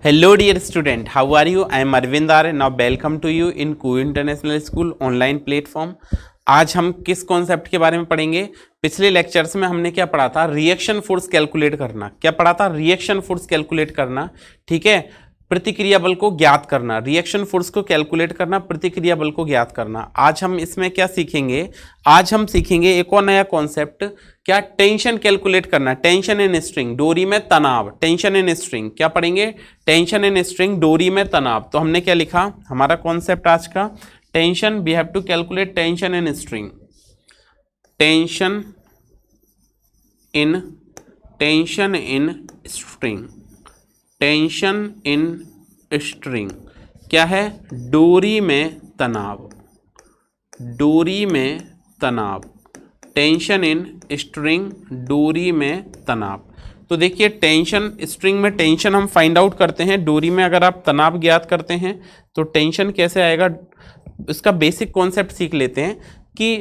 Hello dear student, how are you? I am Arvind R. Now welcome to you in Koo International School online platform. आज हम किस concept के बारे में पढ़ेंगे? पिछले लेक्चर्स में हमने क्या पढ़ा था? रिएक्शन फोर्स कैलकुलेट करना। क्या पढ़ा था? रिएक्शन फोर्स कैलकुलेट करना। ठीक है, प्रतिक्रिया बल को ज्ञात करना, रिएक्शन फोर्स को कैलकुलेट करना, प्रतिक्रिया बल को ज्ञात करना। आज हम इसमें क्या सीखेंगे? आज हम सीखेंगे एक और नया कॉन्सेप्ट, क्या? टेंशन कैलकुलेट करना। टेंशन इन स्ट्रिंग, डोरी में तनाव। टेंशन इन स्ट्रिंग क्या पढ़ेंगे? टेंशन इन स्ट्रिंग, डोरी में तनाव। तो हमने क्या लिखा? हमारा कॉन्सेप्ट आज का tension, we have to calculate tension in string. Tension in string, tension in string क्या है? डोरी में तनाव, डोरी में तनाव। टेंशन इन स्ट्रिंग, डोरी में तनाव। तो देखिए, टेंशन स्ट्रिंग में टेंशन हम फाइंड आउट करते हैं, डोरी में अगर आप तनाव ज्ञात करते हैं तो टेंशन कैसे आएगा, इसका बेसिक कॉन्सेप्ट सीख लेते हैं कि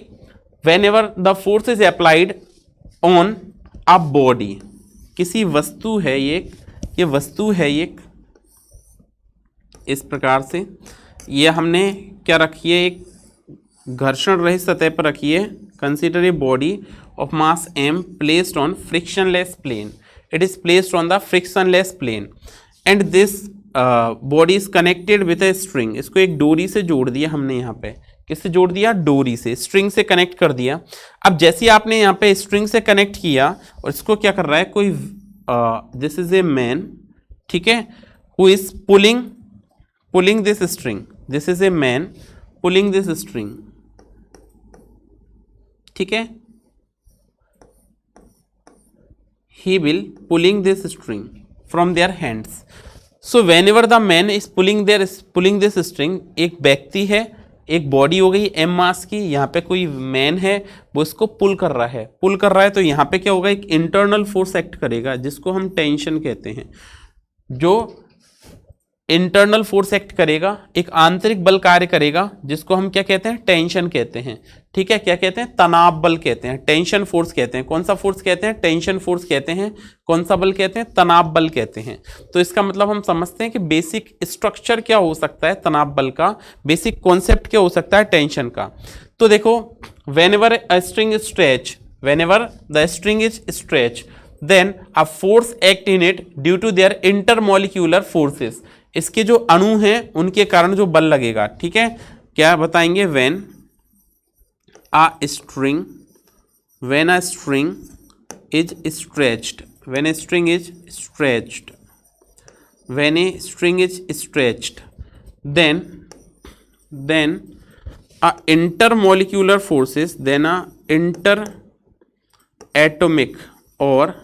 when ever the force is applied on a body, किसी वस्तु है ये वस्तु है एक, इस प्रकार से ये हमने क्या रखी है, एक घर्षण रहित सतह पर रखी है। Consider a body of mass m placed on frictionless plane, it is placed on the frictionless plane and this body is connected with a string. इसको एक डोरी से जोड़ दिया हमने, यहाँ पे किससे जोड़ दिया? डोरी से, स्ट्रिंग से कनेक्ट कर दिया। अब जैसे आपने यहाँ पे स्ट्रिंग से कनेक्ट किया और इसको क्या कर रहा है, कोई दिस इज ए मैन, ठीक है, who is pulling this string, this is a man pulling this string, ठीक है, he will pulling this string from their hands. So whenever the man is pulling this string, एक व्यक्ति है, एक body हो गई m मास की, यहाँ पे कोई मैन है वो इसको पुल कर रहा है, तो यहाँ पे क्या होगा, एक इंटरनल फोर्स एक्ट करेगा जिसको हम टेंशन कहते हैं। जो इंटरनल फोर्स एक्ट करेगा, एक आंतरिक बल कार्य करेगा जिसको हम क्या कहते हैं? टेंशन कहते हैं। ठीक है, क्या कहते हैं? तनाव बल कहते हैं, टेंशन फोर्स कहते हैं। कौन सा फोर्स कहते हैं? टेंशन फोर्स कहते हैं। कौन सा बल कहते हैं? तनाव बल कहते हैं। तो इसका मतलब हम समझते हैं कि बेसिक स्ट्रक्चर क्या हो सकता है तनाव बल का, बेसिक कॉन्सेप्ट क्या हो सकता है टेंशन का। तो देखो, whenever a string is stretched, whenever the string is stretched, then a force act in it due to their intermolecular forces. इसके जो अणु हैं उनके कारण जो बल लगेगा, ठीक है, क्या बताएंगे? when a string is stretched, when a string is stretched, then a intermolecular forces, then a interatomic or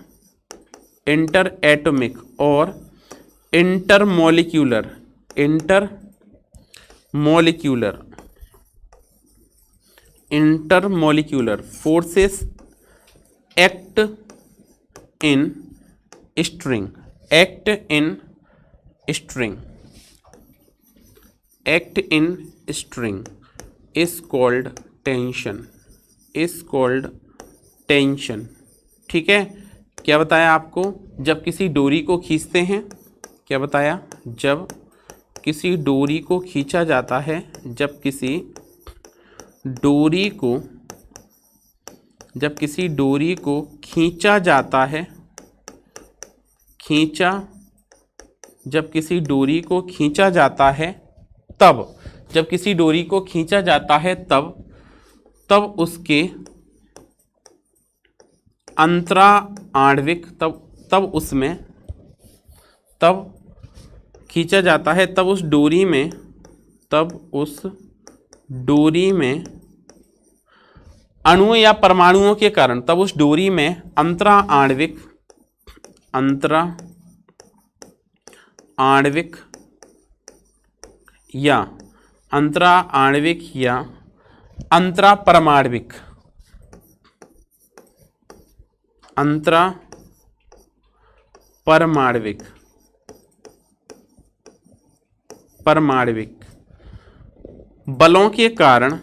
intermolecular forces act in string is called tension, ठीक है। क्या बताया आपको? जब किसी डोरी को खींचते हैं, क्या बताया? जब किसी डोरी को खींचा जाता है, जब किसी डोरी को खींचा जाता है, जब किसी डोरी को खींचा जाता है तब, जब किसी डोरी को खींचा जाता है तब उसके अंतरा आणविक, तब खींचा जाता है, तब उस डोरी में अणुओं या परमाणुओं के कारण, तब उस डोरी में अंतरा आणविक या अंतरा परमाणविक बलों के कारण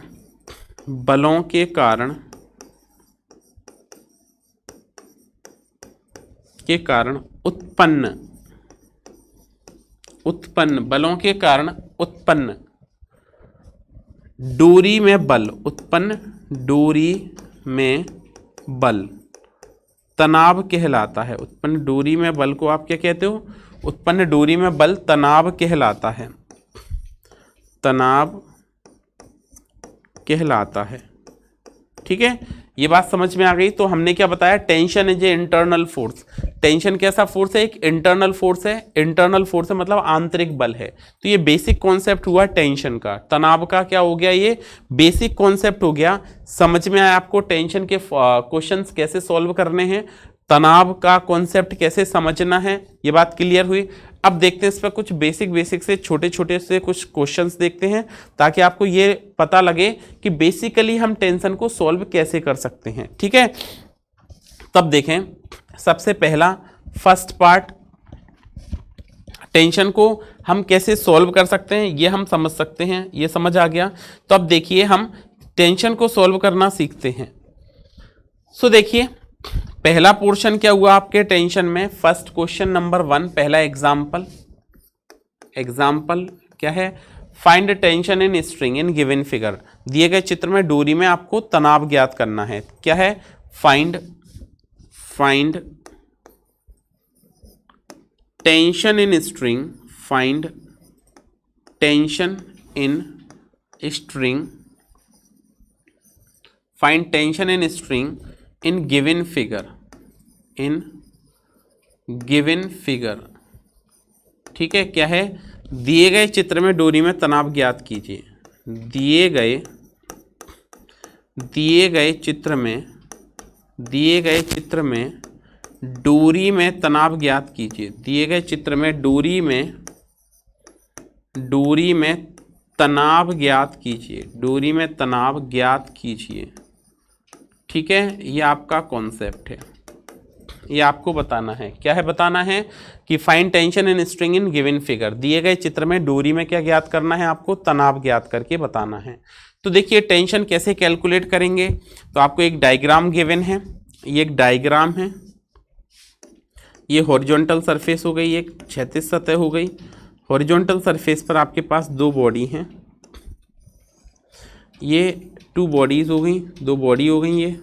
उत्पन्न, बलों के कारण उत्पन्न, डोरी में बल, उत्पन्न डोरी में बल तनाव कहलाता है। उत्पन्न डोरी में बल को आप क्या कहते हो? उत्पन्न डोरी में बल तनाव कहलाता है, तनाव कहलाता है। ठीक है, ये बात समझ में आ गई। तो हमने क्या बताया? Tension is a internal force. Tension कैसा फोर्स है? एक इंटरनल फोर्स है। इंटरनल फोर्स है मतलब आंतरिक बल है। तो ये बेसिक कॉन्सेप्ट हुआ टेंशन का। तनाव का क्या हो गया? ये बेसिक कॉन्सेप्ट हो गया। समझ में आया आपको टेंशन के क्वेश्चंस कैसे सॉल्व करने हैं, तनाव का कॉन्सेप्ट कैसे समझना है, ये बात क्लियर हुई। अब देखते हैं इस पर कुछ बेसिक से छोटे छोटे से कुछ क्वेश्चंस देखते हैं, ताकि आपको ये पता लगे कि बेसिकली हम टेंशन को सॉल्व कैसे कर सकते हैं। ठीक है, तब देखें सबसे पहला फर्स्ट पार्ट, टेंशन को हम कैसे सॉल्व कर सकते हैं ये हम समझ सकते हैं, ये समझ आ गया। तो अब देखिए हम टेंशन को सॉल्व करना सीखते हैं। सो देखिए पहला पोर्शन क्या हुआ आपके टेंशन में? फर्स्ट क्वेश्चन नंबर 1, पहला एग्जाम्पल क्या है? Find tension in string in given figure. दिए गए चित्र में डोरी में आपको तनाव ज्ञात करना है। क्या है? Find tension in string, find tension in string, find tension in string in given figure, in given figure. ठीक है, क्या है? दिए गए चित्र में डोरी में तनाव ज्ञात कीजिए। दिए गए चित्र में डोरी में तनाव ज्ञात कीजिए। दिए गए चित्र में डोरी में तनाव ज्ञात कीजिए, डोरी में तनाव ज्ञात कीजिए। ठीक है, ये आपका कॉन्सेप्ट है, ये आपको बताना है। क्या है? बताना है कि find tension in string in given figure. दिए गए चित्र में डोरी में क्या ज्ञात करना है? आपको तनाव ज्ञात करके बताना है। तो देखिए टेंशन कैसे कैलकुलेट करेंगे। तो आपको एक डायग्राम गिवन है, ये एक डायग्राम है। ये हॉरिजॉन्टल सरफेस हो गई, एक क्षैतिज सतह हो गई। हॉरिजॉन्टल सरफेस पर आपके पास दो बॉडी हैं, ये 2 बॉडीज हो गई, 2 बॉडी हो गई।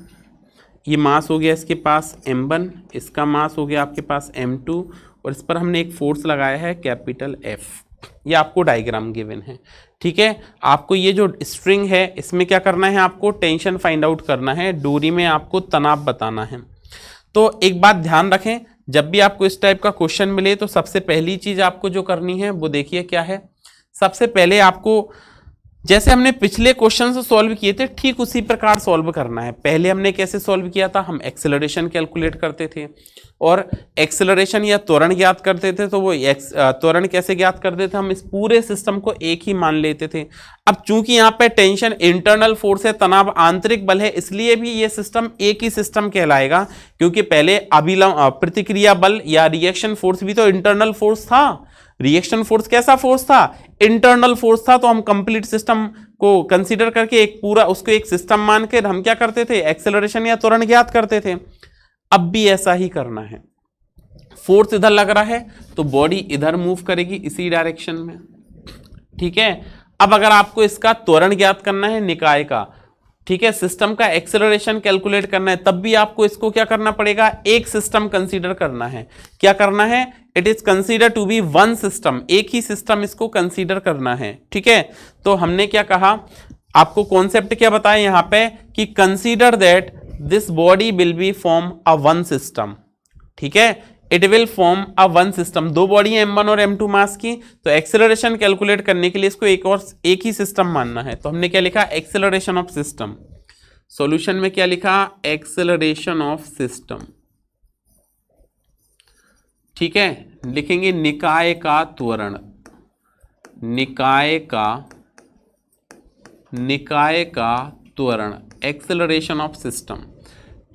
ये मास हो गया इसके पास m1, इसका मास हो गया आपके पास m2, और इस पर हमने एक फोर्स लगाया है कैपिटल F। ये आपको डायग्राम गिवन है। ठीक है, आपको ये जो स्ट्रिंग है इसमें क्या करना है? आपको टेंशन फाइंड आउट करना है, डोरी में आपको तनाव बताना है। तो एक बात ध्यान रखें, जब भी आपको इस टाइप का क्वेश्चन मिले तो सबसे पहली चीज आपको जो करनी है वो देखिए क्या है। सबसे पहले आपको जैसे हमने पिछले क्वेश्चन सॉल्व किए थे ठीक उसी प्रकार सॉल्व करना है। पहले हमने कैसे सॉल्व किया था? हम एक्सेलरेशन कैलकुलेट करते थे और एक्सेलरेशन या त्वरण ज्ञात करते थे। तो वो त्वरण कैसे ज्ञात करते थे? हम इस पूरे सिस्टम को एक ही मान लेते थे। अब चूंकि यहाँ पे टेंशन इंटरनल फोर्स है, तनाव आंतरिक बल है, इसलिए भी ये सिस्टम एक ही सिस्टम कहलाएगा, क्योंकि पहले प्रतिक्रिया बल या रिएक्शन फोर्स भी तो इंटरनल फोर्स था। रिएक्शन फोर्स कैसा फोर्स था? इंटरनल फोर्स था। तो हम कंप्लीट सिस्टम को कंसीडर करके एक पूरा उसको एक सिस्टम मान के हम क्या करते थे? एक्सेलरेशन या त्वरण ज्ञात करते थे। अब भी ऐसा ही करना है। फोर्स इधर लग रहा है तो बॉडी इधर मूव करेगी इसी डायरेक्शन में। ठीक है, अब अगर आपको इसका त्वरण ज्ञात करना है निकाय का, ठीक है, सिस्टम का एक्सेलरेशन कैलकुलेट करना है, तब भी आपको इसको क्या करना पड़ेगा? एक सिस्टम कंसीडर करना है। क्या करना है? It is consider to be one system, एक ही सिस्टम इसको कंसीडर करना है। ठीक है, तो हमने क्या कहा? आपको कॉन्सेप्ट क्या बताया यहां पे कि consider that this body will be form a one system. ठीक है, it will form a one system. 2 body है m1 और m2 मास की, तो एक्सेलरेशन कैलकुलेट करने के लिए इसको एक ही सिस्टम मानना है। तो हमने क्या लिखा? Acceleration of system. सॉल्यूशन में क्या लिखा? Acceleration of system. ठीक है, लिखेंगे निकाय का त्वरण, निकाय का त्वरण, एक्सेलरेशन ऑफ सिस्टम।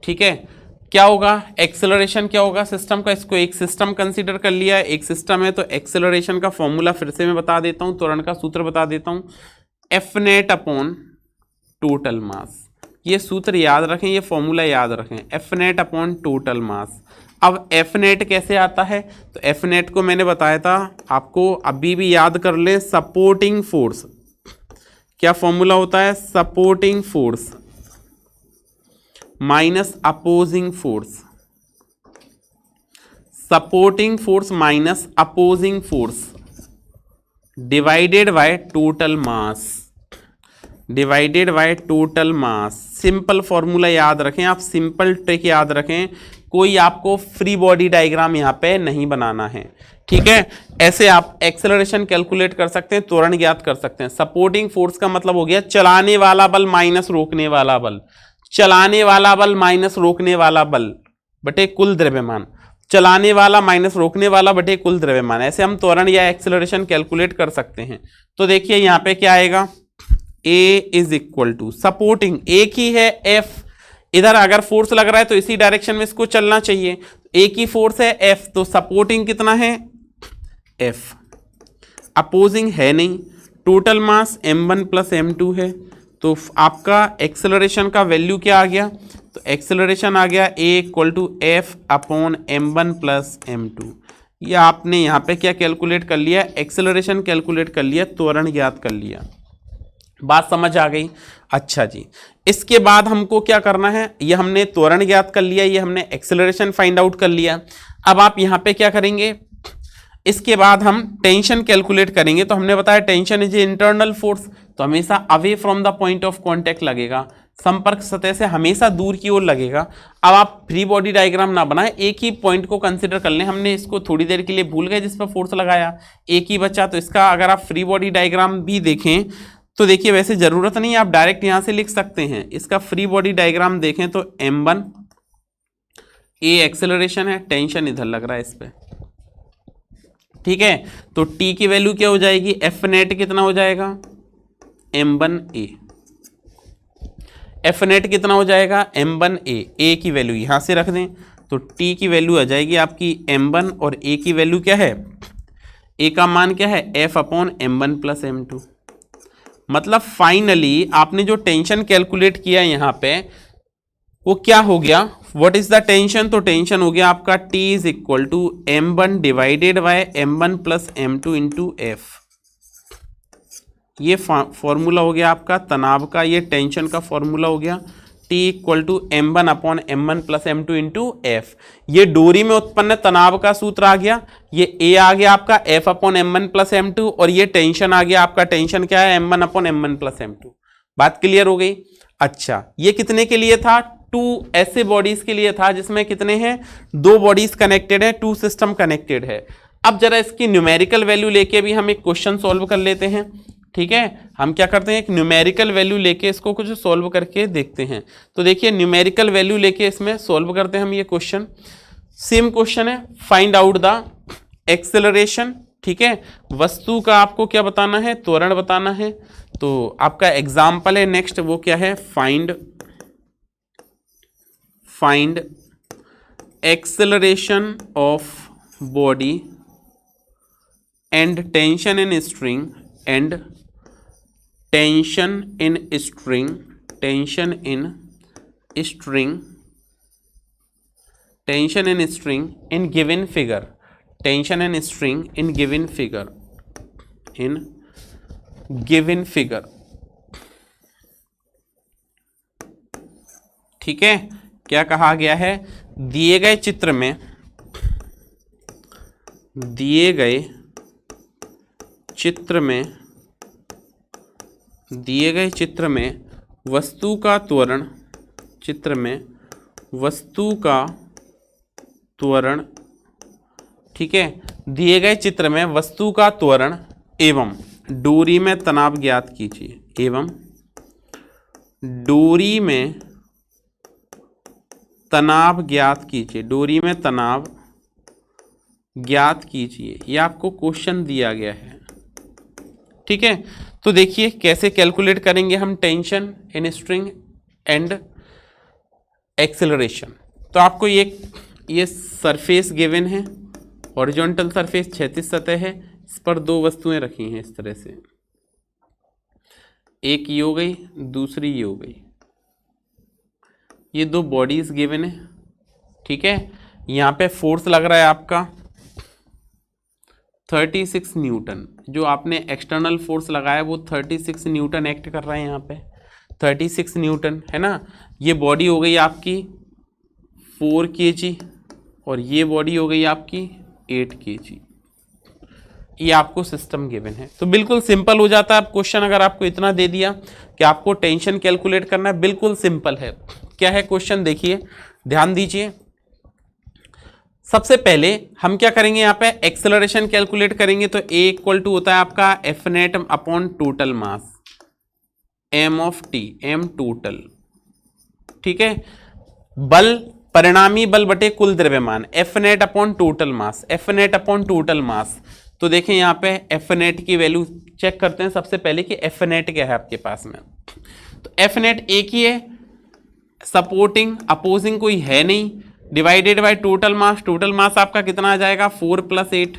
ठीक है, क्या होगा? एक्सेलरेशन क्या होगा सिस्टम का? इसको एक सिस्टम कंसीडर कर लिया, एक सिस्टम है, तो एक्सेलरेशन का फॉर्मूला फिर से मैं बता देता हूं, त्वरण का सूत्र बता देता हूं, एफ नेट अपॉन टोटल मास। ये सूत्र याद रखें, ये फॉर्मूला याद रखें, एफ नेट अपॉन टोटल मास। अब एफ नेट कैसे आता है, तो एफ नेट को मैंने बताया था आपको, अभी भी याद कर ले, सपोर्टिंग फोर्स। क्या फॉर्मूला होता है, supporting force minus opposing force, supporting force minus opposing force divided by total mass, divided by total mass. Simple formula याद रखें आप, सिंपल ट्रिक याद रखें, कोई आपको फ्री बॉडी डायग्राम यहाँ पे नहीं बनाना है, ठीक है। ऐसे आप एक्सेलरेशन कैलकुलेट कर सकते हैं, त्वरण ज्ञात कर सकते हैं। सपोर्टिंग फोर्स का मतलब हो गया चलाने वाला बल माइनस रोकने वाला बल, चलाने वाला बल माइनस रोकने वाला बल बटे कुल द्रव्यमान, चलाने वाला माइनस रोकने वाला बटे कुल द्रव्यमान। ऐसे हम त्वरण या एक्सेलरेशन कैलकुलेट कर सकते हैं। तो देखिए यहाँ पे क्या आएगा, A is equal to supporting, एक ही है F, इधर अगर फोर्स लग रहा है तो इसी डायरेक्शन में इसको चलना चाहिए, एक ही फोर्स है F, तो सपोर्टिंग कितना है F, अपोजिंग है नहीं, total mass m1 plus m2 है, तो आपका एक्सेलरेशन का वैल्यू क्या आ गया, तो एक्सेलरेशन आ गया A equal to F upon m1 plus m2। ये आपने यहाँ पे क्या कैलकुलेट कर लिया, एक्सेलरेशन कैलकुलेट कर लिया, त्वरण ज्ञात कर लिया। बात समझ आ गई। अच्छा जी, इसके बाद हमको क्या करना है, ये हमने त्वरण ज्ञात कर लिया, ये हमने एक्सेलरेशन फाइंड आउट कर लिया। अब आप यहाँ पे क्या करेंगे, इसके बाद हम टेंशन कैलकुलेट करेंगे। तो हमने बताया टेंशन इज इंटरनल फोर्स, तो हमेशा away from the point of contact लगेगा, संपर्क सतह से हमेशा दूर की ओर लगेगा। अब आप फ्री बॉडी डायग्राम ना बनाएं, एक ही पॉइंट को कंसिडर कर लें। हमने इसको थोड़ी देर के लिए भूल गए जिस पर फोर्स लगाया, एक ही बचा, तो इसका अगर आप फ्री बॉडी डायग्राम भी देखें तो देखिए वैसे जरूरत नहीं, आप डायरेक्ट यहां से लिख सकते हैं। इसका फ्री बॉडी डायग्राम देखें तो m1 A एक्सेलरेशन है, टेंशन इधर लग रहा है इस पे, ठीक है। तो T की वैल्यू क्या हो जाएगी, F नेट कितना हो जाएगा m1A, F नेट कितना हो जाएगा m1A, A की वैल्यू यहां से रख दें तो T की वैल्यू आ जाएगी आपकी m1 और A की वैल्यू क्या है, A का मान क्या है F upon m1 plus m2। मतलब फाइनली आपने जो टेंशन कैलकुलेट किया यहां पे वो क्या हो गया, व्हाट इज द टेंशन, तो टेंशन हो गया आपका T is equal to m1 divided by m1 plus m2 into F। ये फॉर्मूला हो गया आपका तनाव का, ये टेंशन का फॉर्मूला हो गया T equal to m1 upon m1 plus m2 into F। ये डोरी में उत्पन्न तनाव का सूत्र आ गया, ये A आ गया आपका F upon m1 plus m2, और ये टेंशन आ गया आपका, टेंशन क्या है m1 upon m1 plus m2। बात क्लियर हो गई। अच्छा, ये कितने के लिए था, टू ऐसे बॉडीज के लिए था जिसमें कितने हैं, दो बॉडीज कनेक्टेड है, टू सिस्टम कनेक्टेड है। अब जरा इसकी न्यूमेरिकल वैल्यू लेके भी हम एक क्वेश्चन सॉल्व कर लेते हैं, ठीक है। हम क्या करते हैं, एक न्यूमेरिकल वैल्यू लेके इसको कुछ सॉल्व करके देखते हैं। तो देखिए न्यूमेरिकल वैल्यू लेके इसमें सॉल्व करते हैं हम ये क्वेश्चन। सेम क्वेश्चन है, फाइंड आउट द एक्सेलरेशन, ठीक है। वस्तु का आपको क्या बताना है, त्वरण बताना है। तो आपका एग्जाम्पल है नेक्स्ट, वो क्या है, find acceleration of body and tension in string and tension in string, tension in string, tension in string in given figure, tension in string in given figure, in given figure, ठीक है। क्या कहा गया है, दिए गए चित्र में, दिए गए चित्र में, दिए गए चित्र में वस्तु का त्वरण, चित्र में वस्तु का त्वरण, ठीक है, दिए गए चित्र में वस्तु का त्वरण एवं डोरी में तनाव ज्ञात कीजिए, एवं डोरी में तनाव ज्ञात कीजिए, डोरी में तनाव ज्ञात कीजिए। ये आपको क्वेश्चन दिया गया है, ठीक है। तो देखिए कैसे कैलकुलेट करेंगे हम tension in string and acceleration. तो आपको ये सरफेस गिवन है, हॉरिजॉन्टल सरफेस क्षैतिज सतह है, इस पर दो वस्तुएं रखी हैं इस तरह से, एक ये हो गई, दूसरी ये हो गई। ये दो बॉडीज गिवन है, ठीक है। यहाँ पे फोर्स लग रहा है आपका 36 न्यूटन। जो आपने एक्सटर्नल फोर्स लगाया वो 36 न्यूटन एक्ट कर रहा है यहाँ पे, 36 न्यूटन है ना। ये बॉडी हो गई आपकी 4 kg और ये बॉडी हो गई आपकी 8 kg। ये आपको सिस्टम गिवन है, तो बिल्कुल सिंपल हो जाता है। अब क्वेश्चन अगर आपको इतना दे दिया कि आपको टेंशन कैलकुलेट करना है, बिल्कुल सिंपल है। क्या है क्वेश्चन, देखिए ध्यान दीजिए। सबसे पहले हम क्या करेंगे, यहाँ पे एक्सेलरेशन कैलकुलेट करेंगे। तो A इक्वल टू होता है आपका F net upon total mass, m of t, m total, ठीक है। बल, परिणामी बल बटे कुल द्रव्यमान, F net upon total mass, F net upon total मास। तो देखें यहाँ पे एफ नेट की वैल्यू चेक करते हैं सबसे पहले कि एफ नेट क्या है आपके पास में। तो एफ नेट एक ही है, सपोर्टिंग अपोजिंग कोई है नहीं, divided by total mass. Total mass आपका कितना आ जाएगा, 4 + 8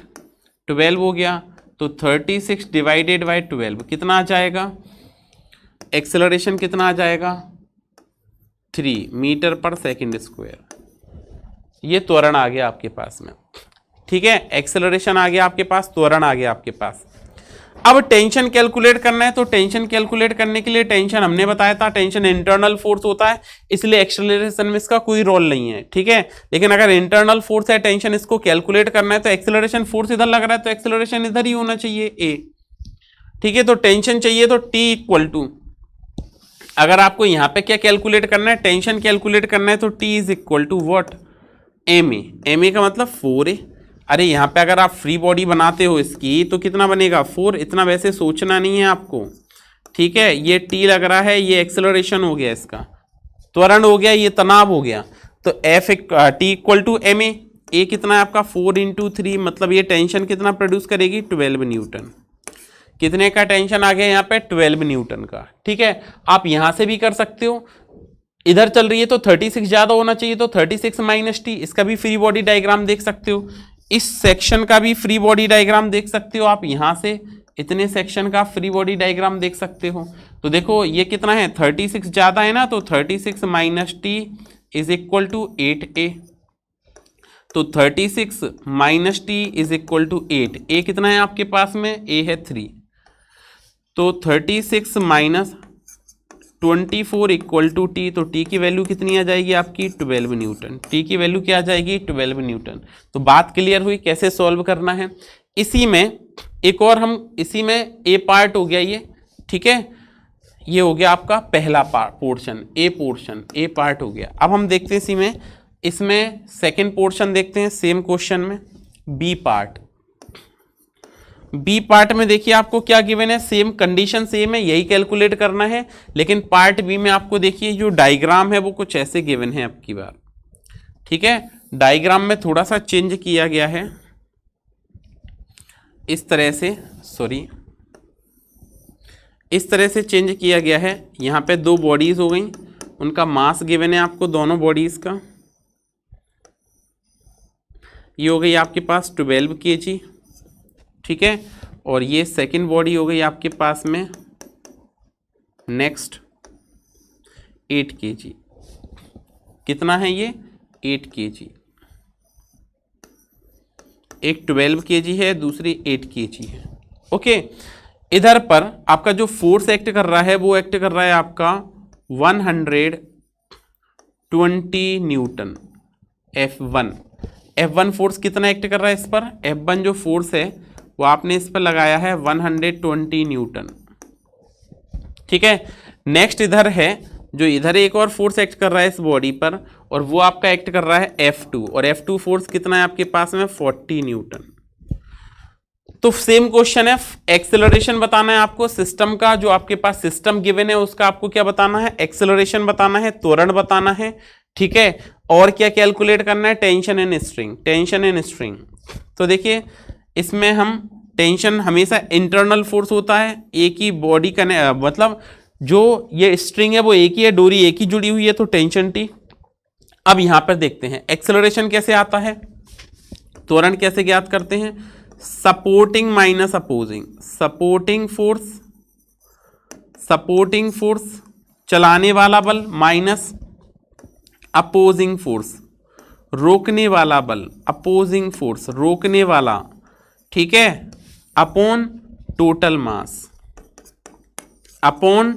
12 हो गया। तो 36 डिवाइडेड बाय 12 कितना आ जाएगा, एक्सेलरेशन कितना आ जाएगा, 3 मीटर पर सेकंड स्क्वायर। ये त्वरण आ गया आपके पास में, ठीक है। एक्सेलरेशन आ गया आपके पास, त्वरण आ गया आपके पास। अब टेंशन कैलकुलेट करना है। तो टेंशन कैलकुलेट करने के लिए, टेंशन हमने बताया था टेंशन इंटरनल फोर्स होता है, इसलिए एक्सेलरेशन में इसका कोई रोल नहीं है, ठीक है। लेकिन अगर इंटरनल फोर्स है, टेंशन इसको कैलकुलेट करना है, तो एक्सेलरेशन फोर्स इधर लग रहा है तो एक्सेलरेशन इधर ही होना चाहिए, ए, ठीक है। तो टेंशन चाहिए तो टी इक्वल टू, अगर आपको यहाँ पे क्या कैलकुलेट करना है, टेंशन कैलकुलेट करना है, तो T is equal to what, M A. M A का मतलब 4A। अरे यहाँ पे अगर आप फ्री बॉडी बनाते हो इसकी तो कितना बनेगा, 4। इतना वैसे सोचना नहीं है आपको, ठीक है। ये टी लग रहा है, ये एक्सेलरेशन हो गया, इसका त्वरण हो गया, ये तनाव हो गया। तो F T equal to M A. A कितना है आपका, 4 × 3, मतलब ये टेंशन कितना प्रोड्यूस करेगी, 12 न्यूटन। कितने का टेंशन आ गया यहाँ पे, 12 न्यूटन का, ठीक है। आप यहां से भी कर सकते हो, इधर चल रही है तो 36 ज्यादा होना चाहिए, तो 36 - t। इसका भी फ्री बॉडी डायग्राम देख सकते हो, इस सेक्शन का भी फ्री बॉडी डायग्राम देख सकते हो आप, यहां से इतने सेक्शन का फ्री बॉडी डायग्राम देख सकते हो। तो देखो ये कितना है, 36 ज्यादा है ना, तो 36 - t is equal to 8A। तो 36 - t इज इक्वल टू 8। ए कितना है आपके पास में, ए है 3। तो 36 - 24 इक्वल टू टी। तो टी की वैल्यू कितनी आ जाएगी आपकी, 12 न्यूटन। टी की वैल्यू क्या आ जाएगी, 12 न्यूटन। तो बात क्लियर हुई कैसे सॉल्व करना है। इसी में एक और हम, इसी में ए पार्ट हो गया ये, ठीक है। ये हो गया आपका पहला पोर्शन, ए पार्ट हो गया। अब हम देखते हैं इसी में, इसमें सेकेंड पोर्शन देखते हैं सेम क्वेश्चन में, बी पार्ट। बी पार्ट में देखिए आपको क्या गिवन है, सेम कंडीशन सेम है, यही कैलकुलेट करना है। लेकिन पार्ट बी में आपको देखिए जो डायग्राम है वो कुछ ऐसे गिवन है अब की बार, ठीक है। डायग्राम में थोड़ा सा चेंज किया गया है, इस तरह से, सॉरी, इस तरह से चेंज किया गया है। यहाँ पे 2 बॉडीज हो गई, उनका मास गिवन है आपको, दोनों बॉडीज का। ये हो गई आपके पास 12 kg, ठीक है। और ये सेकंड बॉडी हो गई आपके पास में नेक्स्ट 8 kg। कितना है ये, 8 kg। एक 12 kg है, दूसरी 8 kg है, ओके। इधर पर आपका जो फोर्स एक्ट कर रहा है वो एक्ट कर रहा है आपका 120 न्यूटन, F1 फोर्स कितना एक्ट कर रहा है इस पर, F1 जो फोर्स है वो आपने इस पर लगाया है 120 न्यूटन, ठीक है। नेक्स्ट इधर है, जो इधर एक और फोर्स एक्ट कर रहा है इस बॉडी पर, और वो आपका एक्ट कर रहा है F2, और F2 फोर्स कितना है आपके पास में, 40 न्यूटन। तो सेम क्वेश्चन है, एक्सेलरेशन बताना है आपको सिस्टम का, जो आपके पास सिस्टम गिवन है उसका आपको क्या बताना है, एक्सेलरेशन बताना है, त्वरण बताना है, ठीक है। और क्या कैलकुलेट करना है, टेंशन एंड स्ट्रिंग। तो देखिए इसमें हम टेंशन हमेशा इंटरनल फोर्स होता है, एक ही बॉडी का, मतलब जो ये स्ट्रिंग है वो एक ही है, डोरी एक ही जुड़ी हुई है, तो टेंशन टी। अब यहां पर देखते हैं एक्सेलरेशन कैसे आता है, त्वरण कैसे ज्ञात करते हैं, supporting minus opposing. Supporting force चलाने वाला बल माइनस अपोजिंग फोर्स रोकने वाला बल, अपोजिंग फोर्स, रोकने वाला, ठीक है, अपॉन टोटल मास, अपॉन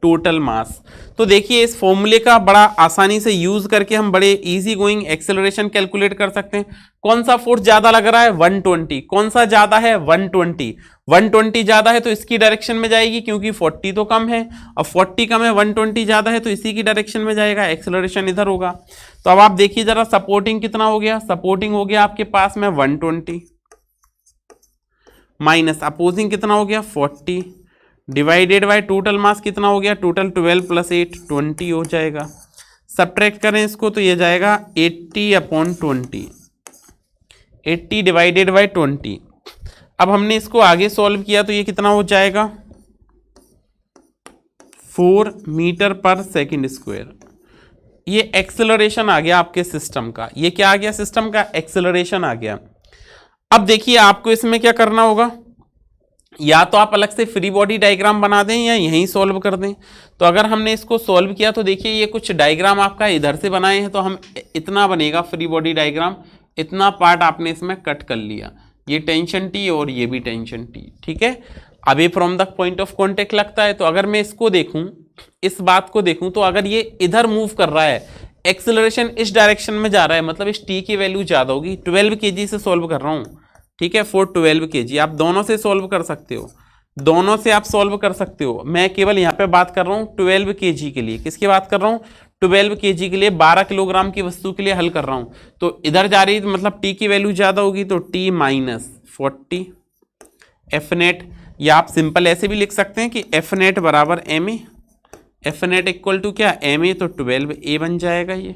टोटल मास। तो देखिए इस फॉर्मूले का बड़ा आसानी से यूज करके हम बड़े इजी गोइंग एक्सेलरेशन कैलकुलेट कर सकते हैं। कौन सा फोर्स ज्यादा लग रहा है? 120। कौन सा ज्यादा है? 120। 120 ज्यादा है तो इसकी डायरेक्शन में जाएगी, क्योंकि 40 तो कम है, अब 40 कम है, 120 ज्यादा है तो इसी की डायरेक्शन में जाएगा, एक्सेलरेशन इधर होगा। तो अब आप देखिए जरा, सपोर्टिंग कितना हो गया? सपोर्टिंग हो गया आपके पास में 120 माइनस अपोजिंग कितना हो गया? 40 डिवाइडेड बाय टोटल मास कितना हो गया? टोटल 12 + 8 20 हो जाएगा। सब्ट्रैक्ट करें इसको तो ये जाएगा 80/20, 80 डिवाइडेड बाय 20। अब हमने इसको आगे सॉल्व किया तो ये कितना हो जाएगा? 4 मीटर पर सेकंड स्क्वायर। ये एक्सेलरेशन आ गया आपके सिस्टम का। ये क्या आ गया? सिस्टम का एक्सेलरेशन आ गया। अब देखिए आपको इसमें क्या करना होगा, या तो आप अलग से फ्री बॉडी डायग्राम बना दें या यहीं सॉल्व कर दें। तो अगर हमने इसको सॉल्व किया तो देखिए ये कुछ डायग्राम आपका इधर से बनाए हैं, तो हम इतना बनेगा फ्री बॉडी डायग्राम, इतना पार्ट आपने इसमें कट कर लिया, ये टेंशन टी और ये भी टेंशन टी, ठीक है। Away from the point of contact लगता है। तो अगर मैं इसको देखूं, इस बात को देखूं, तो अगर ये इधर मूव कर रहा है, एक्सेलरेशन इस डायरेक्शन में जा रहा है, मतलब इस टी की वैल्यू ज्यादा होगी। 12 kg से सॉल्व कर रहा हूं, ठीक है, फॉर 12 kg। आप दोनों से सॉल्व कर सकते हो, दोनों से आप सॉल्व कर सकते हो। मैं केवल यहाँ पे बात कर रहा हूँ 12 kg के लिए। किसकी बात कर रहा हूँ? 12 kg के लिए, 12 किलोग्राम की वस्तु के लिए हल कर रहा हूँ। तो इधर जा रही है मतलब टी की वैल्यू ज्यादा होगी, तो टी -40 एफ नेट, या आप सिंपल ऐसे भी लिख सकते हैं कि एफ नेट बराबर M A, F net equal to क्या? एम ए, तो 12A बन जाएगा ये।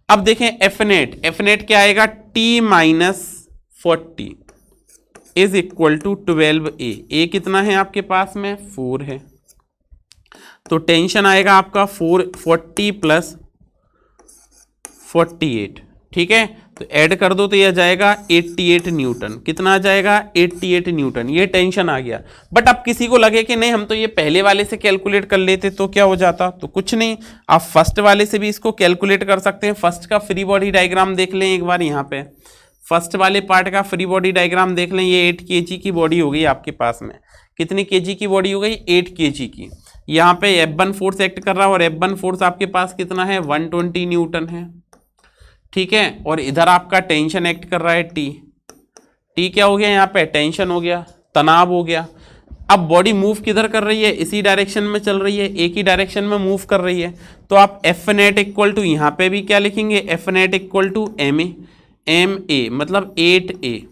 अब देखें एफ नेट क्या आएगा? T -40 is equal to 12A। A कितना है आपके पास में? 4 है। तो टेंशन आएगा आपका 440 + 48, ठीक है। तो ऐड कर दो तो यह जाएगा 88 न्यूटन। कितना आ जाएगा? 88 न्यूटन। ये टेंशन आ गया। बट अब किसी को लगे कि नहीं हम तो ये पहले वाले से कैलकुलेट कर लेते तो क्या हो जाता? तो कुछ नहीं, आप फर्स्ट वाले से भी इसको कैलकुलेट कर सकते हैं। फर्स्ट का फ्री बॉडी डायग्राम देख लें एक बार, यहाँ पे फर्स्ट वाले पार्ट का फ्री बॉडी डायग्राम देख लें। ये 8 kg की बॉडी हो गई आपके पास में। कितनी kg की बॉडी हो गई? 8 kg की। यहाँ पे F1 फोर्स एक्ट कर रहा है, और F1 फोर्स आपके पास कितना है? 120 न्यूटन है, ठीक है। और इधर आपका टेंशन एक्ट कर रहा है टी क्या हो गया? यहाँ पे टेंशन हो गया, तनाव हो गया। अब बॉडी मूव किधर कर रही है? इसी डायरेक्शन में चल रही है, एक ही डायरेक्शन में मूव कर रही है। तो आप एफ नेट इक्वल टू, यहाँ पे भी क्या लिखेंगे? F net equal to M A मतलब 8A।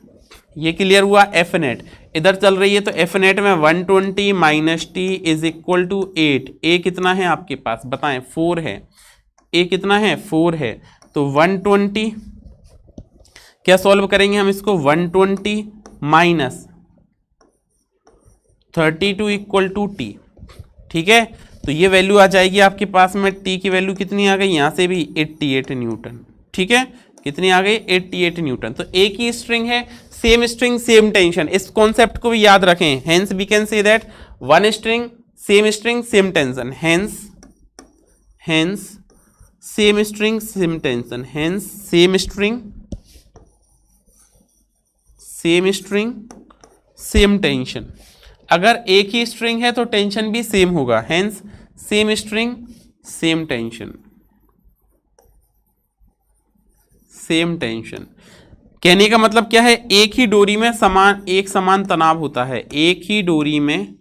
ये क्लियर हुआ? एफ नेट इधर चल रही है तो एफ नेट में 120 - T इज इक्वल टू 8। ए कितना है आपके पास बताएं? 4 है। ए कितना है? 4 है। तो 120, क्या सॉल्व करेंगे हम इसको? 120 - 32 इक्वल टू T, ठीक है। तो ये वैल्यू आ जाएगी आपके पास में। T की वैल्यू कितनी आ गई? यहाँ से भी 88 न्यूटन, ठीक है। कितनी आ गई? 88 न्यूटन। तो एक ही स्ट्रिंग है, सेम स्ट्रिंग सेम टेंशन, इस कॉन्सेप्ट को भी याद रखें। Hence we can say that one string same tension, hence same string same tension, hence same string same tension. अगर एक ही स्ट्रिंग है तो टेंशन भी सेम होगा, hence same string same tension, same tension. कहने का मतलब क्या है? एक ही डोरी में एक समान तनाव होता है। एक ही डोरी में,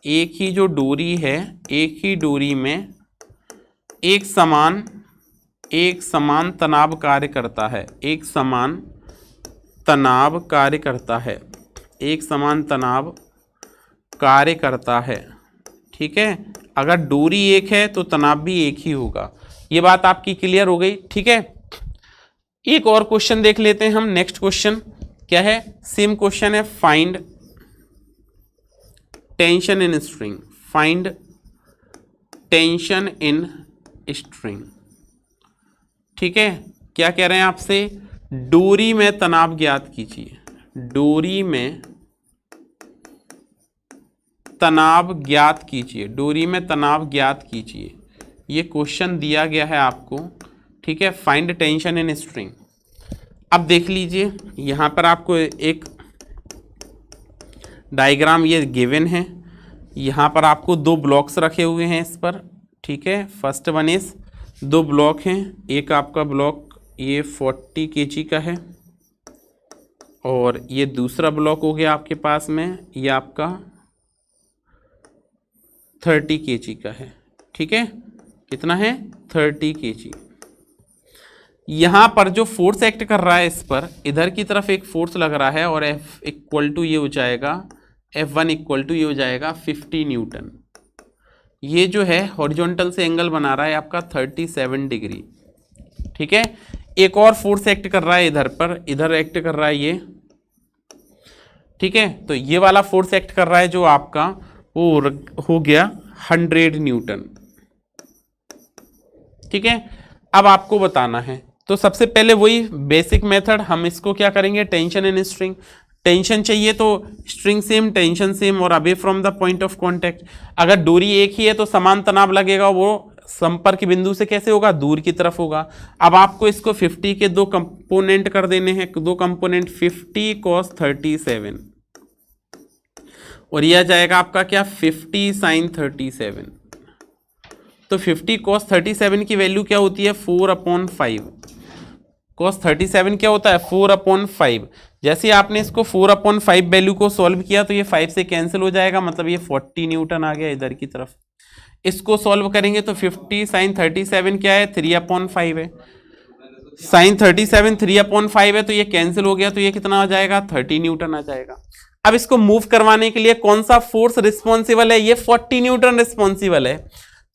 एक ही जो डोरी है, एक ही डोरी में एक समान तनाव कार्य करता है, एक समान तनाव कार्य करता है, एक समान तनाव कार्य करता है, ठीक है। अगर डोरी एक है तो तनाव भी एक ही होगा। ये बात आपकी क्लियर हो गई, ठीक है। एक और क्वेश्चन देख लेते हैं हम। नेक्स्ट क्वेश्चन क्या है? सेम क्वेश्चन है, find tension in string, find tension in string, ठीक है। क्या कह रहे हैं आपसे? डोरी में तनाव ज्ञात कीजिए, डोरी में तनाव ज्ञात कीजिए, डोरी में तनाव ज्ञात कीजिए। ये क्वेश्चन दिया गया है आपको, ठीक है, फाइंड टेंशन इन स्ट्रिंग। अब देख लीजिए यहाँ पर आपको एक डायग्राम ये गिवन है, यहाँ पर आपको दो ब्लॉक्स रखे हुए हैं इस पर, ठीक है। फर्स्ट वन इज, दो ब्लॉक हैं, एक आपका ब्लॉक ये 40 kg का है और ये दूसरा ब्लॉक हो गया आपके पास में ये आपका 30 kg का है, ठीक है। कितना है? 30 kg। यहाँ पर जो फोर्स एक्ट कर रहा है इस पर, इधर की तरफ एक फोर्स लग रहा है और F इक्वल टू ये हो जाएगा, F1 इक्वल टू ये हो जाएगा 50 न्यूटन। ये जो है हॉरिजॉन्टल से एंगल बना रहा है आपका 37 डिग्री, ठीक है। एक और फोर्स एक्ट कर रहा है इधर पर, इधर एक्ट कर रहा है ये, ठीक है। तो ये वाला फोर्स एक्ट कर रहा है जो आपका वो हो गया 100 न्यूटन, ठीक है। अब आपको बताना है, तो सबसे पहले वही बेसिक मेथड, हम इसको क्या करेंगे, टेंशन इन स्ट्रिंग। टेंशन चाहिए तो स्ट्रिंग सेम, टेंशन सेम और away from the point of contact. अगर दूरी एक ही है तो समान तनाव लगेगा, वो संपर्क बिंदु से कैसे होगा, दूर की तरफ होगा। अब आपको इसको 50 के दो कंपोनेंट कर देने हैं, दो कंपोनेंट 50 cos 37 और यह आ जाएगा आपका क्या 50 sin 37। तो 50 cos 37 की वैल्यू क्या होती है 4/5। cos 37 क्या होता है 4/5। जैसे आपने इसको 4/5 वैल्यू को सॉल्व किया तो ये 5 से कैंसिल हो जाएगा, मतलब ये 40 न्यूटन आ गया इधर की तरफ। इसको सॉल्व करेंगे तो 50 sin 37 क्या है 3/5 है, sin 37 3/5 है तो ये कैंसिल हो गया, तो ये कितना आ जाएगा 30 न्यूटन आ जाएगा। अब इसको मूव करवाने के लिए कौन सा फोर्स रिस्पॉन्सिबल है, ये 40 न्यूटन रिस्पॉन्सिबल है।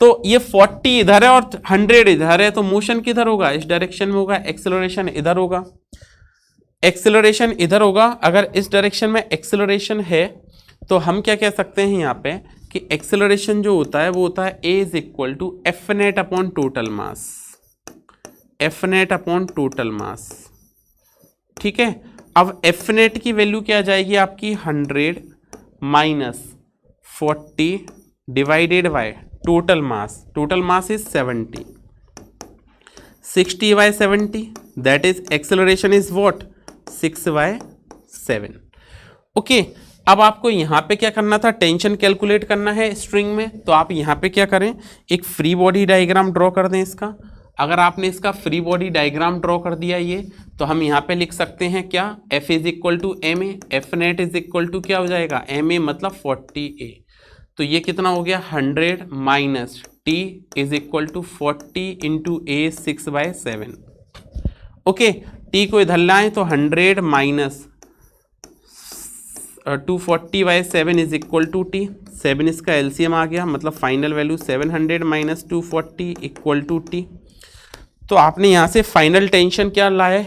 तो ये 40 इधर है और 100 इधर है, तो मोशन किधर होगा, इस डायरेक्शन में होगा। एक्सेलरेशन इधर होगा, एक्सेलरेशन इधर होगा। अगर इस डायरेक्शन में एक्सेलरेशन है तो हम क्या कह सकते हैं यहाँ पे कि एक्सेलरेशन जो होता है वो होता है A is equal to F net upon total mass, F net upon total mass, ठीक है। अब एफ नेट की वैल्यू क्या आ जाएगी आपकी 100 minus 40 divided by total mass, total mass is 70, 60/70 that is acceleration is what 6/7। Okay, अब आपको यहाँ पे क्या करना था, टेंशन कैलकुलेट करना है स्ट्रिंग में। तो आप यहाँ पे क्या करें, एक फ्री बॉडी डायग्राम ड्रॉ कर दें इसका। अगर आपने इसका फ्री बॉडी डायग्राम ड्रॉ कर दिया ये, तो हम यहाँ पे लिख सकते हैं क्या, F is equal to M A, F net is equal to क्या हो जाएगा एम ए मतलब 40A। तो ये कितना हो गया 100 minus T is equal to 40 into A 6/7। Okay, T को इधर लाएं तो 100 minus 240/7 is equal to T। 7 इसका एलसीएम आ गया, मतलब final value 700 minus 240 equal to T। तो आपने यहाँ से फाइनल टेंशन क्या लाए,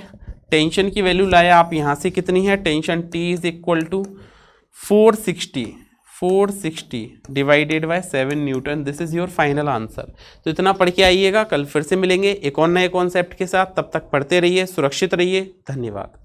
टेंशन की वैल्यू लाया आप यहाँ से कितनी है, tension T is equal to 460 divided by 7 newton. This is your final answer. तो इतना पढ़ के आइएगा, कल फिर से मिलेंगे एक और नए कॉन्सेप्ट के साथ। तब तक पढ़ते रहिए, सुरक्षित रहिए, धन्यवाद।